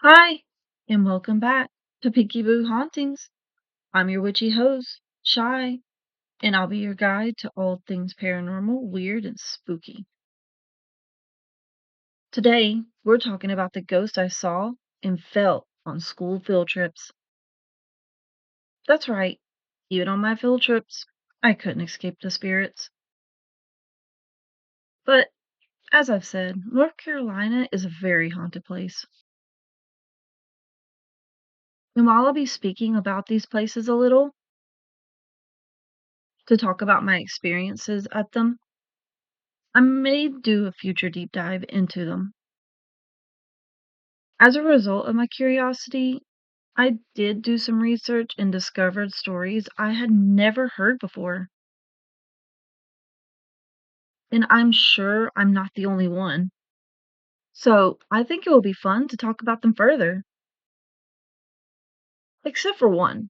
Hi, and welcome back to Peekaboo Hauntings. I'm your witchy host, Shy, and I'll be your guide to all things paranormal, weird, and spooky. Today, we're talking about the ghost I saw and felt on school field trips. That's right, even on my field trips, I couldn't escape the spirits. But, as I've said, North Carolina is a very haunted place. And while I'll be speaking about these places a little, to talk about my experiences at them, I may do a future deep dive into them. As a result of my curiosity, I did do some research and discovered stories I had never heard before. And I'm sure I'm not the only one. So I think it will be fun to talk about them further. Except for one.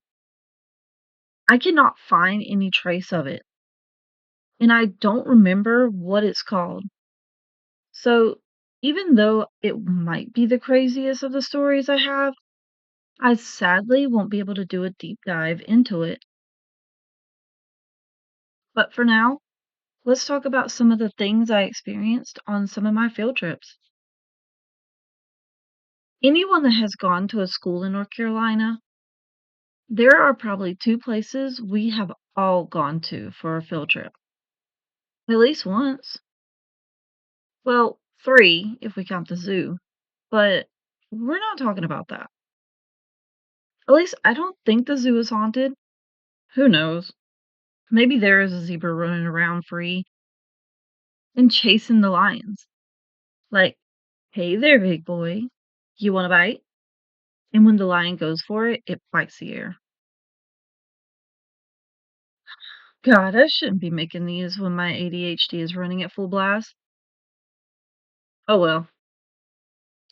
I cannot find any trace of it. And I don't remember what it's called. So even though it might be the craziest of the stories I have, I sadly won't be able to do a deep dive into it. But for now, let's talk about some of the things I experienced on some of my field trips. Anyone that has gone to a school in North Carolina, there are probably two places we have all gone to for a field trip. At least once. Well, three if we count the zoo. But we're not talking about that. At least I don't think the zoo is haunted. Who knows? Maybe there is a zebra running around free and chasing the lions. Like, hey there, big boy. You want a bite? And when the lion goes for it, it bites the air. God, I shouldn't be making these when my ADHD is running at full blast. Oh well.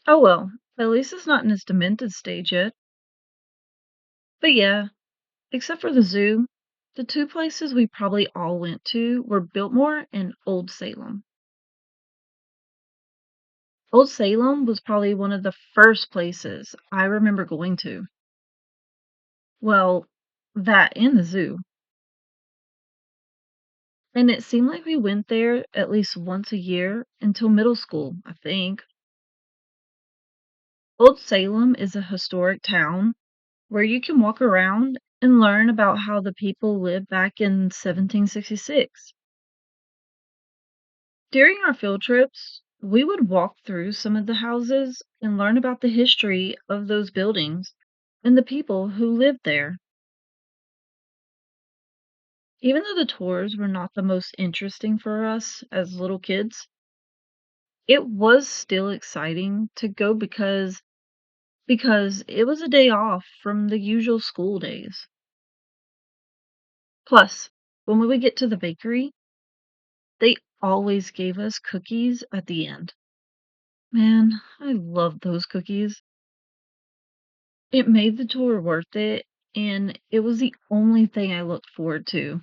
Oh well. At least it's not in its demented stage yet. But yeah, except for the zoo, the two places we probably all went to were Biltmore and Old Salem. Old Salem was probably one of the first places I remember going to. Well, that and the zoo. And it seemed like we went there at least once a year until middle school, I think. Old Salem is a historic town where you can walk around and learn about how the people lived back in 1766. During our field trips, we would walk through some of the houses and learn about the history of those buildings and the people who lived there. Even though the tours were not the most interesting for us as little kids, it was still exciting to go because it was a day off from the usual school days. Plus, when we would get to the bakery, they always gave us cookies at the end. Man, I loved those cookies. It made the tour worth it, and it was the only thing I looked forward to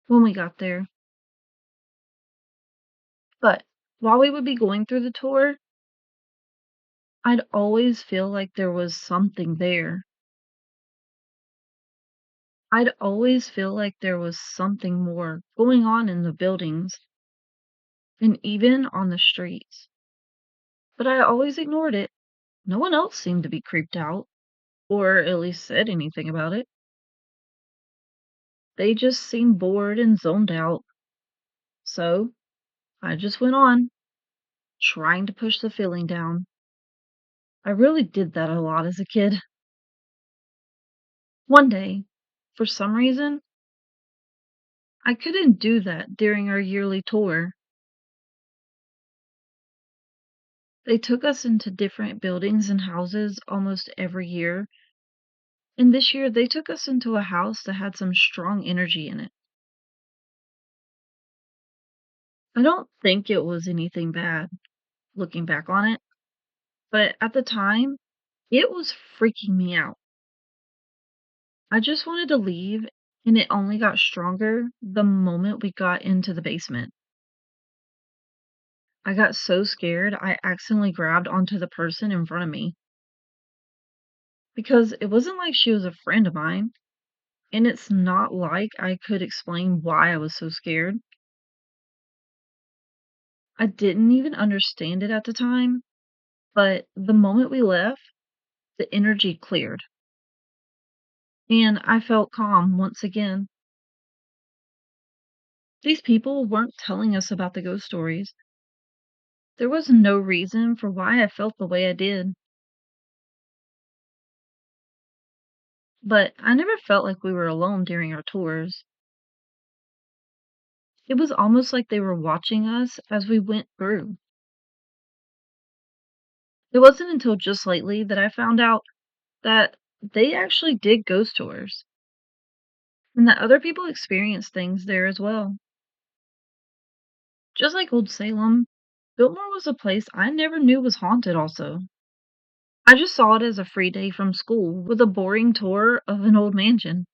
when we got there. But while we would be going through the tour, I'd always feel like there was something there. I'd always feel like there was something more going on in the buildings and even on the streets. But I always ignored it. No one else seemed to be creeped out, or at least said anything about it. They just seemed bored and zoned out. So I just went on, trying to push the feeling down. I really did that a lot as a kid. One day, for some reason, I couldn't do that during our yearly tour. They took us into different buildings and houses almost every year, and this year they took us into a house that had some strong energy in it. I don't think it was anything bad, looking back on it, but at the time, it was freaking me out. I just wanted to leave, and it only got stronger the moment we got into the basement. I got so scared I accidentally grabbed onto the person in front of me. because it wasn't like she was a friend of mine, and it's not like I could explain why I was so scared. I didn't even understand it at the time, but the moment we left, the energy cleared, and I felt calm once again. These people weren't telling us about the ghost stories. There was no reason for why I felt the way I did, but I never felt like we were alone during our tours. It was almost like they were watching us as we went through. It wasn't until just lately that I found out that they actually did ghost tours and that other people experienced things there as well. Just like Old Salem, Biltmore was a place I never knew was haunted also. I just saw it as a free day from school with a boring tour of an old mansion.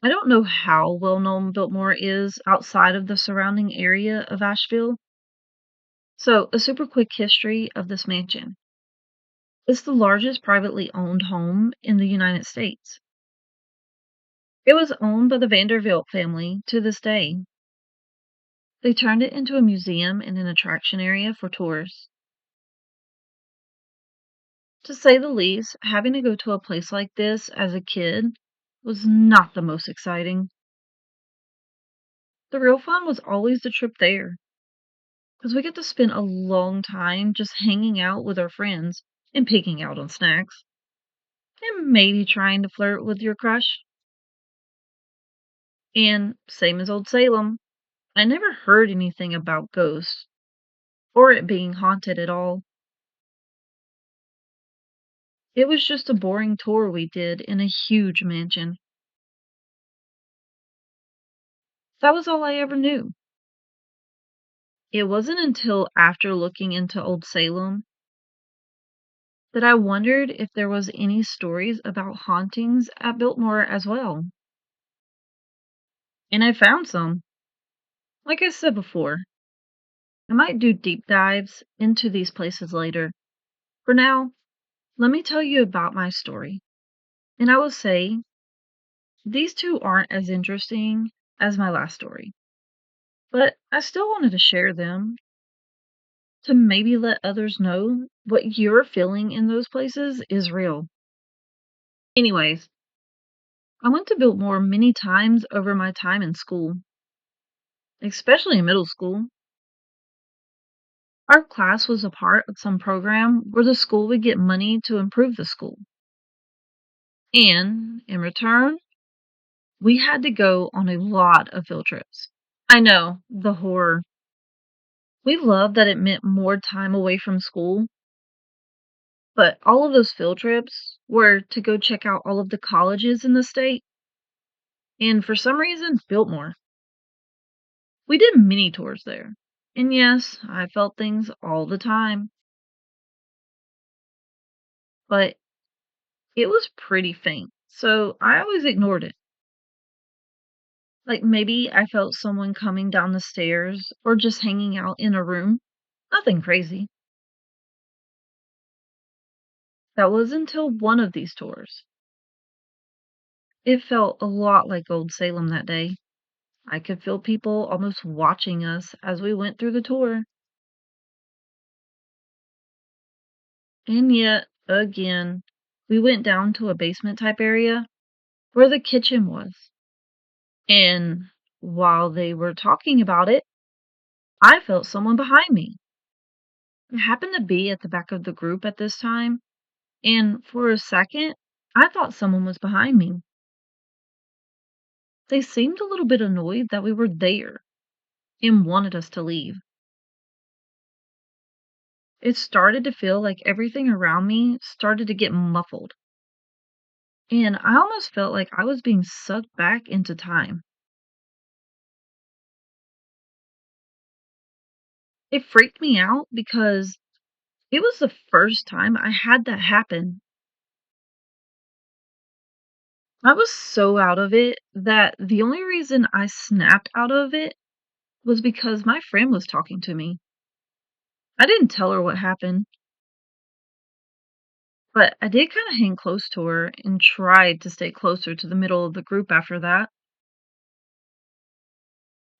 I don't know how well known Biltmore is outside of the surrounding area of Asheville. So, a super quick history of this mansion. It's the largest privately owned home in the United States. It was owned by the Vanderbilt family to this day. They turned it into a museum and an attraction area for tourists. To say the least, having to go to a place like this as a kid was not the most exciting. The real fun was always the trip there, because we get to spend a long time just hanging out with our friends and picking out on snacks, and maybe trying to flirt with your crush. And same as Old Salem, I never heard anything about ghosts or it being haunted at all. It was just a boring tour we did in a huge mansion. That was all I ever knew. It wasn't until after looking into Old Salem that I wondered if there was any stories about hauntings at Biltmore as well. And I found some. Like I said before, I might do deep dives into these places later. For now, let me tell you about my story. And I will say, these two aren't as interesting as my last story, but I still wanted to share them to maybe let others know what you're feeling in those places is real. Anyways, I went to Biltmore many times over my time in school, especially in middle school. Our class was a part of some program where the school would get money to improve the school. And in return, we had to go on a lot of field trips. I know, the horror. We loved that it meant more time away from school, but all of those field trips were to go check out all of the colleges in the state, and for some reason, Biltmore. We did mini tours there. And yes, I felt things all the time, but it was pretty faint, so I always ignored it. Like maybe I felt someone coming down the stairs or just hanging out in a room. Nothing crazy. That was until one of these tours. It felt a lot like Old Salem that day. I could feel people almost watching us as we went through the tour. And yet, again, we went down to a basement type area where the kitchen was. And while they were talking about it, I felt someone behind me. I happened to be at the back of the group at this time, and for a second, I thought someone was behind me. They seemed a little bit annoyed that we were there and wanted us to leave. It started to feel like everything around me started to get muffled, and I almost felt like I was being sucked back into time. It freaked me out because it was the first time I had that happen. I was so out of it that the only reason I snapped out of it was because my friend was talking to me. I didn't tell her what happened. But I did kinda hang close to her and tried to stay closer to the middle of the group after that.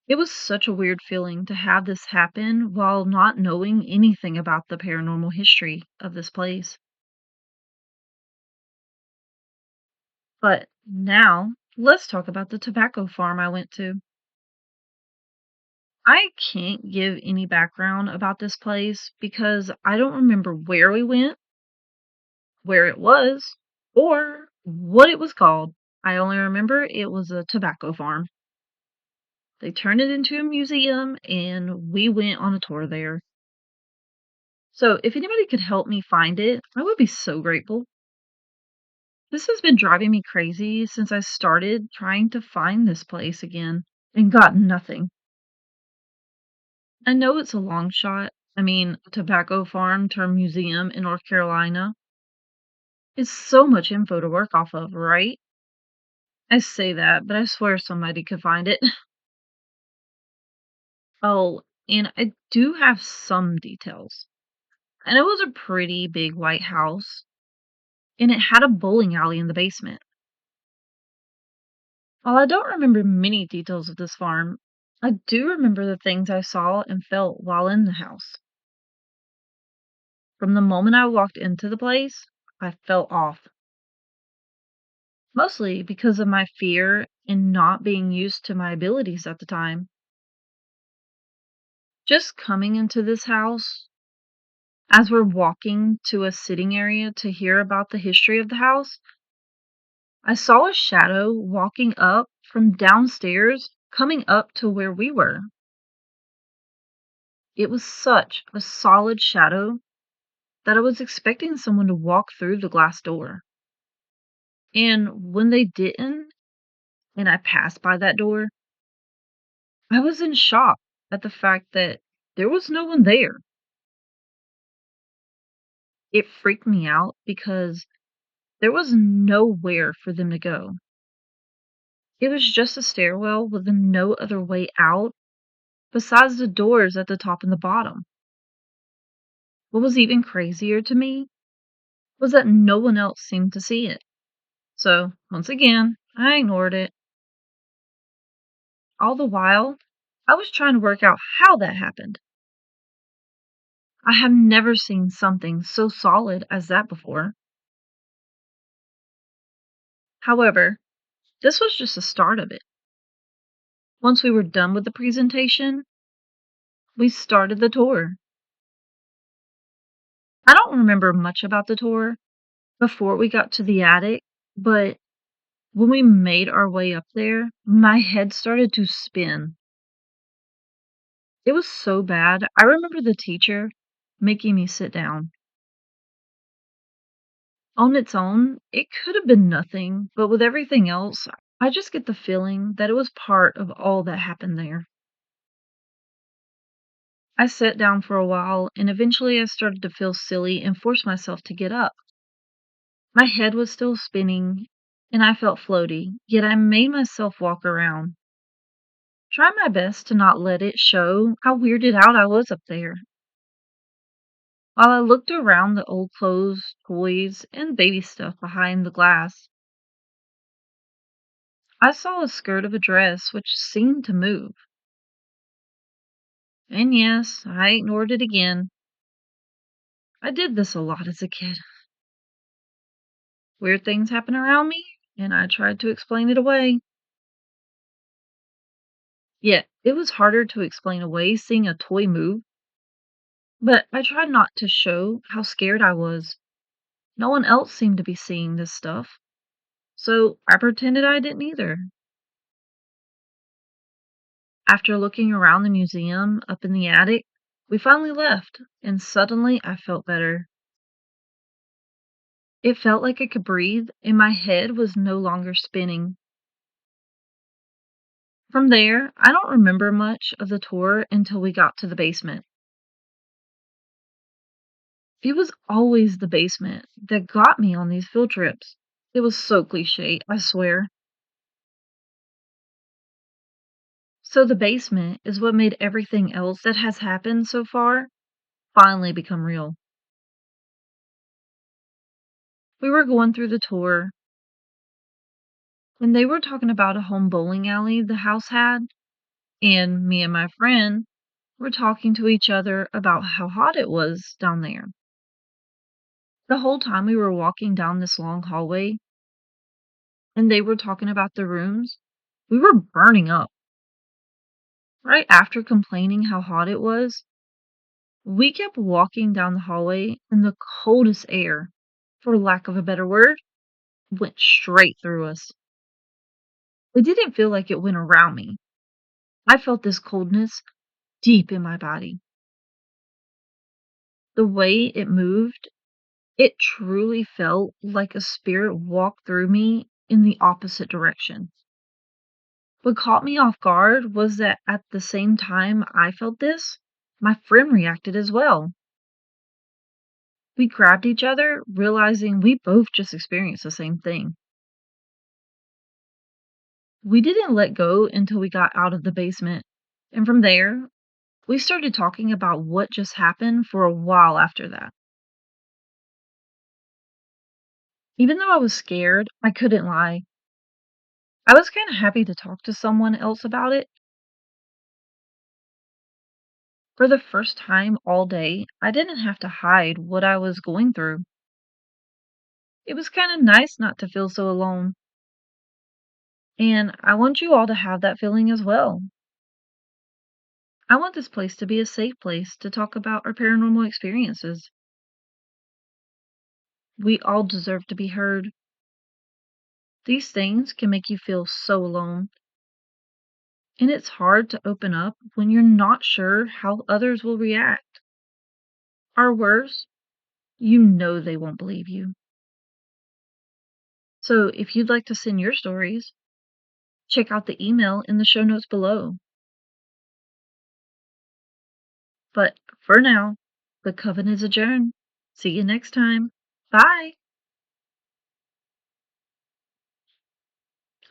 It was such a weird feeling to have this happen while not knowing anything about the paranormal history of this place. But now, let's talk about the tobacco farm I went to. I can't give any background about this place because I don't remember where we went, where it was, or what it was called. I only remember it was a tobacco farm. They turned it into a museum and we went on a tour there. So if anybody could help me find it, I would be so grateful. This has been driving me crazy since I started trying to find this place again and got nothing. I know it's a long shot. I mean, a tobacco farm turned museum in North Carolina. It's so much info to work off of, right? I say that, but I swear somebody could find it. Oh, and I do have some details. And it was a pretty big white house, and it had a bowling alley in the basement. While I don't remember many details of this farm, I do remember the things I saw and felt while in the house. From the moment I walked into the place, I felt off, mostly because of my fear and not being used to my abilities at the time. Just coming into this house, as we're walking to a sitting area to hear about the history of the house, I saw a shadow walking up from downstairs, coming up to where we were. It was such a solid shadow that I was expecting someone to walk through the glass door. And when they didn't, and I passed by that door, I was in shock at the fact that there was no one there. It freaked me out because there was nowhere for them to go. It was just a stairwell with no other way out besides the doors at the top and the bottom. What was even crazier to me was that no one else seemed to see it. So, once again, I ignored it. All the while, I was trying to work out how that happened. I have never seen something so solid as that before. However, this was just the start of it. Once we were done with the presentation, we started the tour. I don't remember much about the tour before we got to the attic, but when we made our way up there, my head started to spin. It was so bad. I remember the teacher making me sit down. On its own, it could have been nothing, but with everything else, I just get the feeling that it was part of all that happened there. I sat down for a while and eventually I started to feel silly and forced myself to get up. My head was still spinning and I felt floaty, yet I made myself walk around. Try my best to not let it show how weirded out I was up there. While I looked around the old clothes, toys, and baby stuff behind the glass, I saw a skirt of a dress which seemed to move. And yes, I ignored it again. I did this a lot as a kid. Weird things happen around me, and I tried to explain it away. Yet, it was harder to explain away seeing a toy move, but I tried not to show how scared I was. No one else seemed to be seeing this stuff, so I pretended I didn't either. After looking around the museum up in the attic, we finally left, and suddenly I felt better. It felt like I could breathe, and my head was no longer spinning. From there, I don't remember much of the tour until we got to the basement. It was always the basement that got me on these field trips. It was so cliche, I swear. So the basement is what made everything else that has happened so far finally become real. We were going through the tour, and they were talking about a home bowling alley the house had, and me and my friend were talking to each other about how hot it was down there. The whole time we were walking down this long hallway, and they were talking about the rooms, we were burning up. Right after complaining how hot it was, we kept walking down the hallway, and the coldest air, for lack of a better word, went straight through us. It didn't feel like it went around me. I felt this coldness deep in my body. The way it moved, it truly felt like a spirit walked through me in the opposite direction. What caught me off guard was that at the same time I felt this, my friend reacted as well. We grabbed each other, realizing we both just experienced the same thing. We didn't let go until we got out of the basement, and from there, we started talking about what just happened for a while after that. Even though I was scared, I couldn't lie. I was kinda happy to talk to someone else about it. For the first time all day, I didn't have to hide what I was going through. It was kinda nice not to feel so alone, and I want you all to have that feeling as well. I want this place to be a safe place to talk about our paranormal experiences. We all deserve to be heard. These things can make you feel so alone, and it's hard to open up when you're not sure how others will react. Or worse, you know they won't believe you. So if you'd like to send your stories, check out the email in the show notes below. But for now, the coven is adjourned. See you next time. Bye.